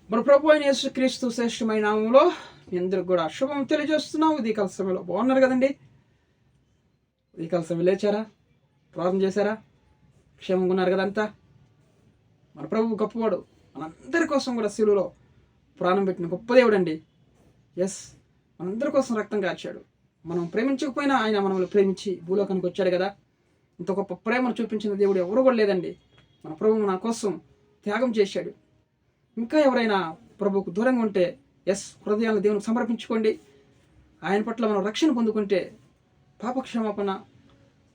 మన ప్రభు అయిన యేసుక్రీస్తు శ్రేష్టమైన నామంలో మీ అందరికి కూడా శుభం తెలియజేస్తున్నాం. ఉదయకాల సమయంలో బాగున్నారు కదండి. ఉదయకాల సమయం లేచారా, ప్రార్థన చేశారా, క్షేమంగా ఉన్నారు కదంతా. మన ప్రభు గొప్పవాడు, మనందరి కోసం కూడా శిలువలో ప్రాణం పెట్టిన గొప్ప దేవుడు అండి. మనందరి కోసం రక్తం కార్చాడు. మనం ప్రేమించకపోయినా ఆయన మనల్ని ప్రేమించి భూలోకానికి వచ్చాడు కదా. ఇంత గొప్ప ప్రేమను చూపించిన దేవుడు ఎవరు కూడా లేదండి. మన ప్రభు మన కోసం త్యాగం చేశాడు. ఇంకా ఎవరైనా ప్రభువుకు దూరంగా ఉంటే హృదయాలను దేవునికి సమర్పించుకోండి. ఆయన పట్ల మనం రక్షణ పొందుకుంటే పాపక్షమాపణ,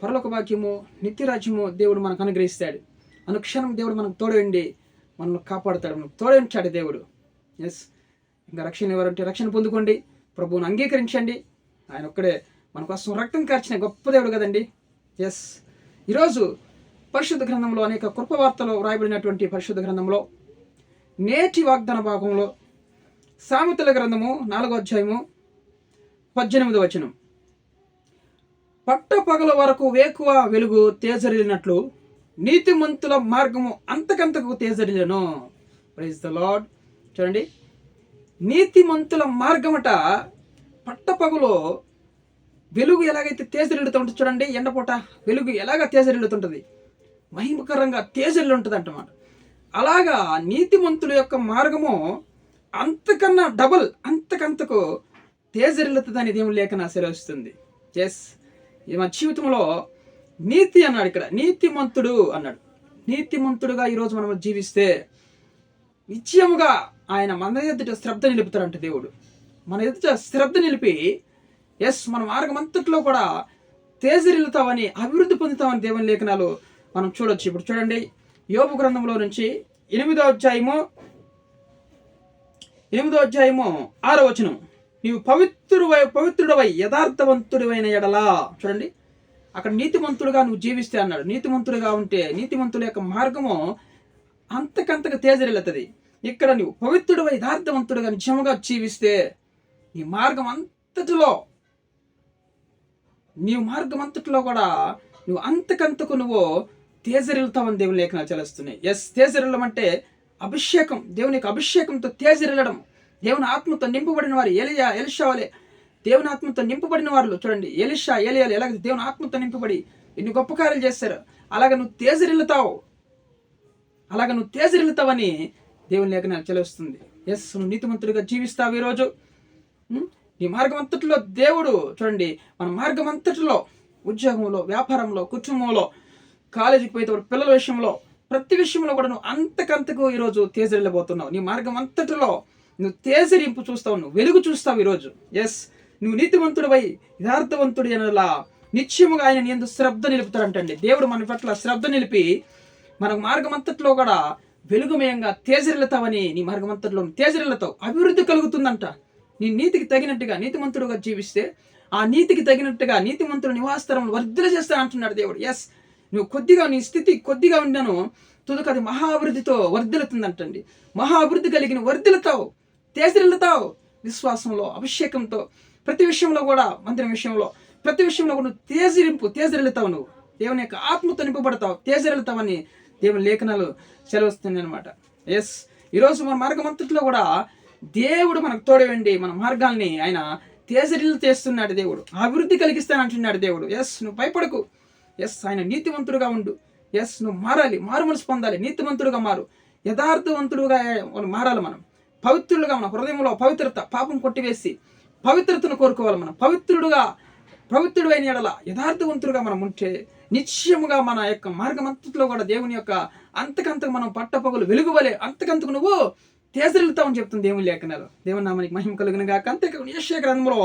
పరలోక భాగ్యము, నిత్యరాజ్యము దేవుడు మనకు అనుగ్రహిస్తాడు. అనుక్షణం దేవుడు మనకు తోడేండి మనల్ని కాపాడుతాడు, మనకు తోడేంటాడు దేవుడు. ఇంకా రక్షణ ఎవరంటే రక్షణ పొందుకోండి, ప్రభువుని అంగీకరించండి. ఆయన ఒక్కడే మన కోసం రక్తం కార్చిన గొప్ప దేవుడు కదండి. ఈరోజు పరిశుద్ధ గ్రంథంలో అనేక కృపవార్తలు రాయబడినటువంటి పరిశుద్ధ గ్రంథంలో నేటి వాగ్దాన భాగంలో సామెతల గ్రంథము 4వ అధ్యాయము 18వ వచనం. పట్ట పగల వరకు వేకువ వెలుగు తేజరిల్లినట్లు నీతిమంతుల మార్గము అంతకంతకు తేజరిల్లను. Praise the lord. చూడండి, నీతిమంతుల మార్గమట పట్టపగలో వెలుగు ఎలాగైతే తేజరిల్లుతుంటుంది చూడండి. ఎండపూట వెలుగు ఎలాగ తేజరిల్లుతుంటుంది, మహిమకరంగా తేజరిల్లు ఉంటుంది అంటమాట. అలాగా నీతిమంతుల యొక్క మార్గము అంతకన్నా డబుల్, అంతకంతకు తేజరిల్లుతుందని దేవుని లేఖన సెలవిస్తుంది. మన జీవితంలో నీతి అన్నాడు, ఇక్కడ నీతిమంతుడు అన్నాడు. నీతిమంతుడుగా ఈరోజు మనం జీవిస్తే నిశ్చయముగా ఆయన మన ఎదుట శ్రద్ధ నిలుపుతాడంట దేవుడు. మన ఎదుట శ్రద్ధ నిలిపి మన మార్గం అంతట్లో కూడా తేజరిల్లుతామని, అభివృద్ధి పొందుతామని దేవుని లేఖనాలు మనం చూడొచ్చు. ఇప్పుడు చూడండి, యోబు గ్రంథంలో నుంచి 8వ అధ్యాయము 6వ వచనం. నీవు పవిత్రుడవై యథార్థవంతుడివైన ఎడలా. చూడండి, అక్కడ నీతిమంతుడుగా నువ్వు జీవిస్తే అన్నాడు. నీతిమంతుడుగా ఉంటే నీతిమంతుల యొక్క మార్గము అంతకంతకు తేజరిల్లుతుంది. ఇక్కడ నువ్వు పవిత్రుడవై యథార్థవంతుడుగా నిజముగా జీవిస్తే నీ మార్గం అంతట్లో కూడా నువ్వు అంతకంతకు నువ్వు తేజరిల్లుతావని దేవుని లేఖనాలు చెలుస్తున్నాయి. తేజరిల్లడం అంటే అభిషేకం, దేవుని యొక్క అభిషేకంతో తేజరిల్లడం. దేవుని ఆత్మతో నింపబడిన వారు ఎలిషా వలె దేవుని ఆత్మతో నింపబడిన వారు. చూడండి, ఏలియాలు ఎలాగ దేవుని ఆత్మతో నింపబడి ఎన్ని గొప్ప కార్యాలు చేస్తారు. అలాగ నువ్వు తేజరిల్లుతావని దేవుని లేఖనాలు చెలుస్తుంది. నువ్వు నీతిమంతుడిగా జీవిస్తావు. ఈరోజు నీ మార్గం అంతటిలో దేవుడు చూడండి, మన మార్గం అంతటిలో ఉద్యోగంలో, వ్యాపారంలో, కుటుంబంలో, కాలేజీకి పోతే పిల్లల విషయంలో, ప్రతి విషయంలో కూడా నువ్వు అంతకంతకు ఈరోజు తేజరిల్లబోతున్నావు. నీ మార్గం అంతటిలో నువ్వు తేజరింపు చూస్తావు, నువ్వు వెలుగు చూస్తావు. ఈరోజు నువ్వు నీతివంతుడివై యథార్థవంతుడి అనలా నిత్యముగా ఆయన నీ యందు శ్రద్ధ నిలుపుతాడంటండి. దేవుడు మన పట్ల శ్రద్ధ నిలిపి మన మార్గం అంతట్లో కూడా వెలుగుమయంగా తేజరిల్లుతావని, నీ మార్గం అంతట్లో తేజరిల్లుతావు, అభివృద్ధి కలుగుతుందంట. నీ నీతికి తగినట్టుగా నీతిమంతుడుగా జీవిస్తే ఆ నీతికి తగినట్టుగా నీతిమంతుడు నివాసస్థలం వర్ధల చేస్తా అంటున్నాడు దేవుడు. నువ్వు కొద్దిగా, నీ స్థితి కొద్దిగా ఉండను, తుదకు అది మహాభివృద్ధితో వర్ధిల్లుతుందంటండి. మహాభివృద్ధి కలిగిన వర్ధిల్లుతావు, తేజరిల్లుతావు. విశ్వాసంలో, అభిషేకంతో ప్రతి విషయంలో కూడా, మందిరం విషయంలో, ప్రతి విషయంలో కూడా నువ్వు తేజరిల్లుతావు. నువ్వు దేవుని యొక్క ఆత్మతో నింపబడతావు, తేజరిల్లుతావని దేవుని లేఖనాలు సెలవుస్తుంది అనమాట. ఈరోజు మన మార్గం అంతట్లో కూడా దేవుడు మనకు తోడవండి. మన మార్గాల్ని ఆయన తేజరిల్లు చేస్తున్నాడు. దేవుడు అభివృద్ధి కలిగిస్తానంటున్నాడు దేవుడు. నువ్వు భయపడకు. ఆయన నీతివంతుడుగా ఉండు. నువ్వు మారాలి, మారు మనసు పొందాలి, నీతివంతుడుగా మారు, యథార్థవంతుడుగా మారాలి. మనం పవిత్రులుగా, మన హృదయంలో పవిత్రత, పాపం కొట్టివేసి పవిత్రతను కోరుకోవాలి. మనం పవిత్రుడైన ఎడల యథార్థవంతుడుగా మనం ఉంటే నిశ్చయముగా మన యొక్క మార్గం అంతట్లో కూడా దేవుని యొక్క అంతకంతకు మనం పట్టపగలు వెలుగువలే అంతకంతకు నువ్వు తేజరిల్లుతామని చెప్తుంది దేవుని లేఖనాలు. దేవుని నామానికి మహిమ కలుగును గాక. అంతేకాదు యెషయా గ్రంథంలో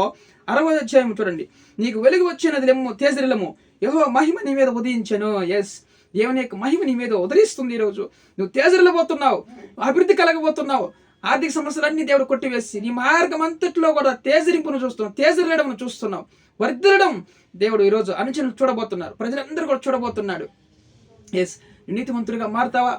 60వ అధ్యాయం చూడండి. నీకు వెలుగు వచ్చినది లెమ్ము, తేజరిల్లము, యెహోవా మహిమ నీ మీద ఉదయించెను. దేవుని యొక్క మహిమ నీ మీద ఉదయిస్తుంది. ఈరోజు నువ్వు తేజరిల్లబోతున్నావు, అభివృద్ధి కలగబోతున్నావు. ఆర్థిక సమస్యలన్నీ దేవుడు కొట్టివేసి నీ మార్గం అంతట్లో కూడా తేజరింపును చూస్తున్నావు, తేజరిల్లడం చూస్తున్నావు, వర్ధిల్లడం దేవుడు ఈరోజు అనుచరులు చూడబోతున్నారు, ప్రజలందరూ కూడా చూడబోతున్నాడు. నీతిమంతుడిగా మారుతావా?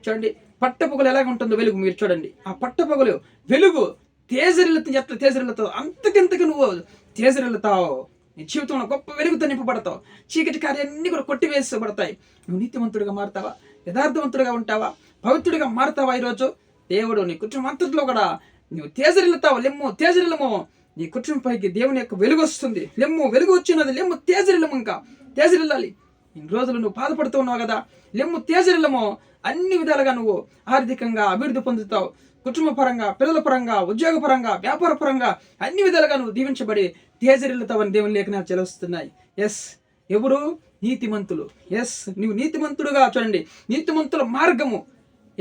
చూడండి, పట్టపగలు ఎలాగ ఉంటుందో వెలుగు మీరు చూడండి. ఆ పట్టపగలు వెలుగు తేజరిల్లుతుంది. ఎట్లా తేజరిల్లుతావు? అంతకంతకు నువ్వు తేజరిల్లుతావు. నీ జీవితంలో గొప్ప వెలుగుతో నింపబడతావు. చీకటి కార్యాలన్నీ కూడా కొట్టివేసబడతాయి. నువ్వు నీతిమంతుడిగా మారుతావా? యథార్థవంతుడిగా ఉంటావా? పవిత్రుడిగా మారుతావా? ఈరోజు దేవుడు నీ కుటుంబం అంతట్లో కూడా నువ్వు తేజరిల్లుతావు. లెమ్ము తేజరిల్లము. నీ కుటుంబంపైకి దేవుని యొక్క వెలుగు వస్తుంది. లెమ్ము, వెలుగు వచ్చినది. లెమ్ము తేజరిల్లము. ఇంకా తేజరిల్లాలి. ఇన్ని రోజులు నువ్వు బాధపడుతూ ఉన్నావు కదా, లెమ్ము తేజరిల్లము. అన్ని విధాలుగా నువ్వు ఆర్థికంగా అభివృద్ధి పొందుతావు. కుటుంబ పరంగా, పిల్లల పరంగా, ఉద్యోగ పరంగా, వ్యాపార పరంగా అన్ని విధాలుగా నువ్వు దీవించబడి తేజరిల్లుతావని దేవుని లేఖనాలు చెలుస్తున్నాయి. ఎస్, ఎవరు? నీతిమంతులు. ఎస్, నువ్వు నీతిమంతుడుగా చూడండి. నీతిమంతుల మార్గము.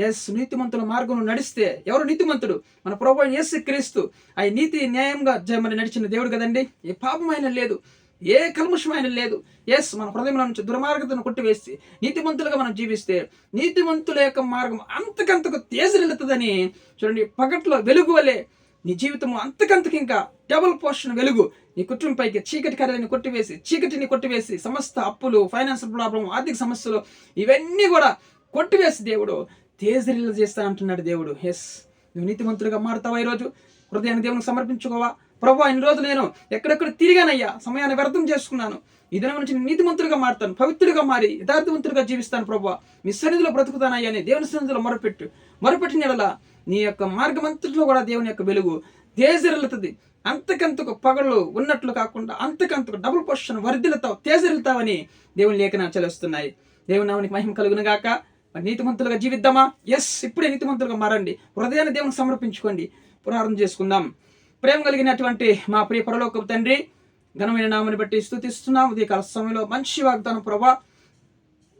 ఎస్, నీతిమంతుల మార్గం నడిస్తే ఎవరు నీతిమంతుడు? మన ప్రభువైన యేసు క్రీస్తు. ఆయన నీతి న్యాయంగా మరి నడిచిన దేవుడు కదండి. ఏ పాపమైన లేదు, ఏ కల్ముషమైన లేదు. ఎస్, మన హృదయంలో నుంచి దుర్మార్గతను కొట్టివేసి నీతిమంతులుగా మనం జీవిస్తే నీతిమంతుల యొక్క మార్గం అంతకంతకు తేజరిల్లుతుందని చూడండి. పగట్లో వెలుగు వలె నీ జీవితము అంతకంతకు ఇంకా డబుల్ పోర్షన్ వెలుగు నీ కుటుంబంపైకి చీకటి కార్యాన్ని కొట్టివేసి, చీకటిని కొట్టివేసి, సమస్త అప్పులు, ఫైనాన్షియల్ ప్రాబ్లం, ఆర్థిక సమస్యలు ఇవన్నీ కూడా కొట్టివేసి దేవుడు తేజరిల్ల చేస్తా అంటున్నాడు దేవుడు. ఎస్, నువ్వు నీతిమంతులుగా మారుతావా? ఈరోజు హృదయాన్ని దేవునికి సమర్పించుకోవా? ప్రభు, ఇన్ని రోజులు నేను ఎక్కడెక్కడ తిరిగానయ్యా, సమయాన్ని వ్యర్థం చేసుకున్నాను. ఈ దినం నుంచి నీతిమంతులుగా మారుతాను, పవిత్రుడిగా మారి యథార్థవంతులుగా జీవిస్తాను ప్రభు, మీ సన్నిధిలో బ్రతుకుతానయ్యా అని దేవుని సన్నిధిలో మొరపెట్టిన యెడల నీ యొక్క మార్గమంతట్లో కూడా దేవుని యొక్క వెలుగు తేజరిల్లుతుంది. అంతకంతకు పగళ్ళు ఉన్నట్లు కాకుండా అంతకంతకు డబుల్ పొజిషన్ వర్ధిల్లుతావు, తేజరిల్లుతావని దేవుని లేఖనాలు చెలుస్తున్నాయి. దేవుని నామానికి మహిమ కలుగును గాక. నీతిమంతులుగా జీవిద్దామా? ఎస్, ఇప్పుడే నీతిమంతులుగా మారండి. హృదయాన్ని దేవునికి సమర్పించుకోండి. ప్రార్థన చేసుకుందాం. ప్రేమ కలిగినటువంటి మా ప్రియ పరలోకపు తండ్రి, ఘనమైన నామని బట్టి స్తుతిస్తున్నాం. ఉదయకాల సమయంలో మంచి వాగ్దానం ప్రభా,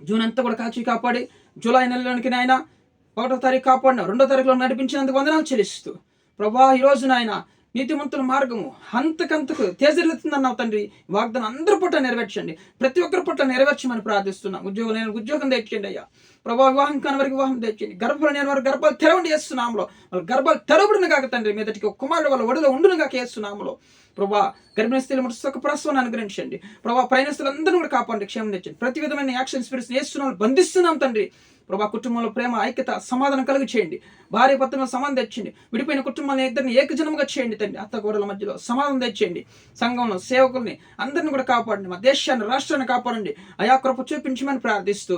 జూన్ అంతా కూడా కాపాడి జూలై నెలలోనికి నాయన 1వ తారీఖు కాపాడిన 2వ తారీఖులో నడిపించినందుకు వందనాలు చెల్లిస్తూ ప్రభా, ఈ రోజు నాయన నీతిమంతుల మార్గము అంతకంతకు తేజరిల్లుతుందన్నావు తండ్రి. వాగ్దానం అందరి పట్ల నెరవేర్చండి, ప్రతి ఒక్కరి పట్ల నెరవేర్చమని ప్రార్థిస్తున్నాం. ఉద్యోగం తెచ్చండి అయ్యా ప్రభా, వివాహం కాని వారికి వివాహం తెచ్చండి, గర్భాలు లేని వారికి గర్భాలు తెరవండి చేస్తున్నాములో, వాళ్ళ గర్భాలు తెరవడును కాక తండ్రి, మీదటికి ఒక కుమారుడు వాళ్ళ ఒడిలో ఉండును కాక చేస్తున్నాములో ప్రభా. గర్భిణీ స్త్రీలు ముట్టి సుఖ ప్రసవాన్ని అనుగ్రహించండి ప్రభా. ప్రయాణస్తులందరూ కూడా కాపాడండి, క్షేమం తెచ్చండి. ప్రతి విధమైన యాక్షన్ స్పిరిట్స్ చేస్తున్నాం, బంధిస్తున్నాం తండ్రి ప్రభా. కుటుంబంలో ప్రేమ, ఐక్యత, సమాధానం కలుగు చేయండి. భార్య భర్తలో సమాధానం తెచ్చండి. విడిపోయిన కుటుంబాన్ని ఇద్దరిని ఏకజనముగా చేయండి తండ్రి. అత్తగోడల మధ్యలో సమాధానం తెచ్చేయండి. సంఘంలో సేవకుల్ని అందరిని కూడా కాపాడండి. మా దేశాన్ని, రాష్ట్రాన్ని కాపాడండి. అయా కృప చూపించమని ప్రార్థిస్తూ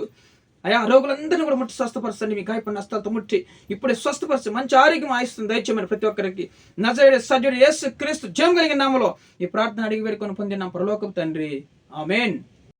అయా రోగులందరినీ కూడా ముట్టి స్వస్థపరచండి. మీ గాయపడిన హస్తాలతో ముట్టి ఇప్పుడే స్వస్థపరిచి మంచి ఆరోగ్యం ఆయిస్తుంది దయచేయమని ప్రతి ఒక్కరికి నజరేయుడు సజీవుడు యేసు క్రీస్తు జయం కలిగిన నామములో ఈ ప్రార్థన అడిగి వేడుకొని పొందిన పరలోకపు తండ్రి, ఆమేన్.